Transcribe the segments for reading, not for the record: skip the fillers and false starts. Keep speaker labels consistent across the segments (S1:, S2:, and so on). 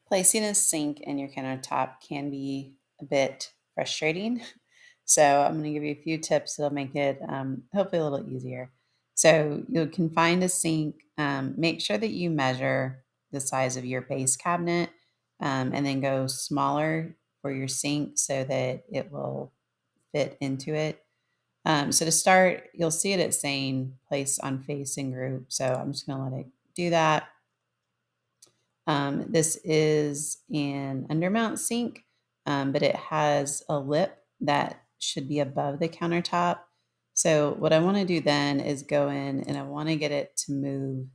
S1: Placing a sink in your countertop can be a bit frustrating. So I'm going to give you a few tips that'll make it hopefully a little easier. So you can find a sink. Make sure that you measure the size of your base cabinet, and then go smaller for your sink so that it will fit into it. So to start, you'll see it saying place on face and group. So I'm just going to let it do that. This is an undermount sink, but it has a lip that should be above the countertop. So what I want to do then is go in and I want to get it to move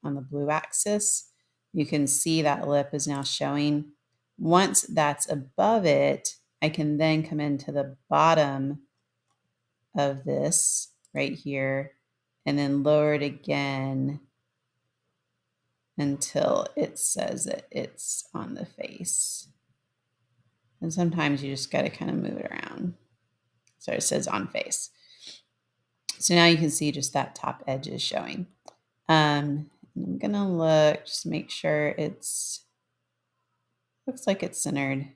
S1: on the blue axis. You can see that lip is now showing. Once that's above it, I can then come into the bottom of this right here and then lower it again until it says that it's on the face. And sometimes you just got to kind of move it around. So it says on face. So now you can see just that top edge is showing. I'm going to look, just make sure looks like it's centered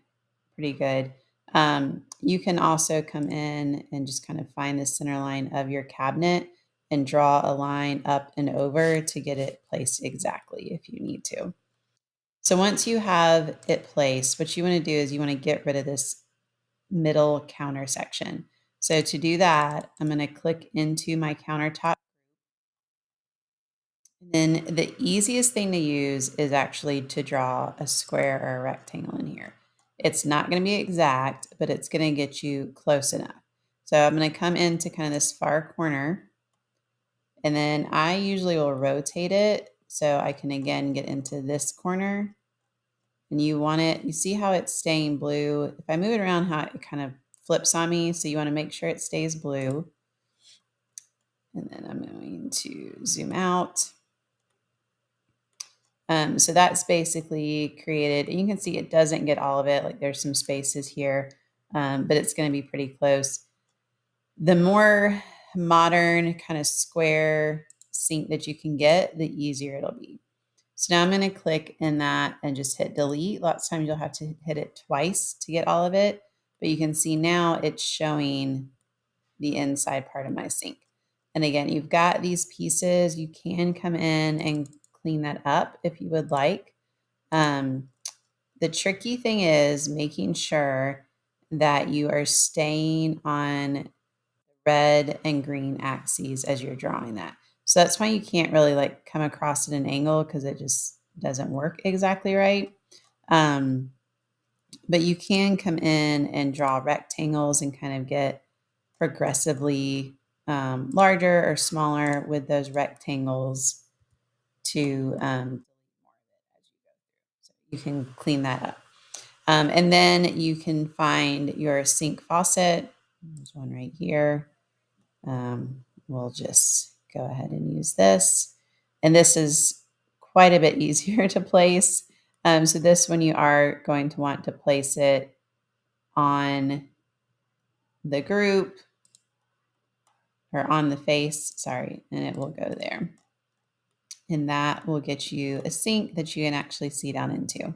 S1: pretty good. You can also come in and just kind of find the center line of your cabinet and draw a line up and over to get it placed exactly if you need to. So once you have it placed, what you want to do is you want to get rid of this middle counter section. So to do that, I'm going to click into my countertop. And then the easiest thing to use is actually to draw a square or a rectangle in here. It's not going to be exact, but it's going to get you close enough. So I'm going to come into kind of this far corner, and then I usually will rotate it so I can again get into this corner. And you want it, you see how it's staying blue. If I move it around, how it kind of flips on me. So you want to make sure it stays blue. And then I'm going to zoom out. So that's basically created, and you can see it doesn't get all of it. Like there's some spaces here, but it's going to be pretty close. The more modern kind of square sink that you can get, the easier it'll be. So now I'm going to click in that and just hit delete. Lots of times you'll have to hit it twice to get all of it, but you can see now it's showing the inside part of my sink. And again, you've got these pieces. You can come in and clean that up if you would like. The tricky thing is making sure that you are staying on red and green axes as you're drawing that. So that's why you can't really like come across at an angle because it just doesn't work exactly right. But you can come in and draw rectangles and kind of get progressively larger or smaller with those rectangles to so you can clean that up. And then you can find your sink faucet. There's one right here. We'll just go ahead and use this. And this is quite a bit easier to place. So this one you are going to want to place it on the group or on the face, sorry, and it will go there. And that will get you a sink that you can actually see down into.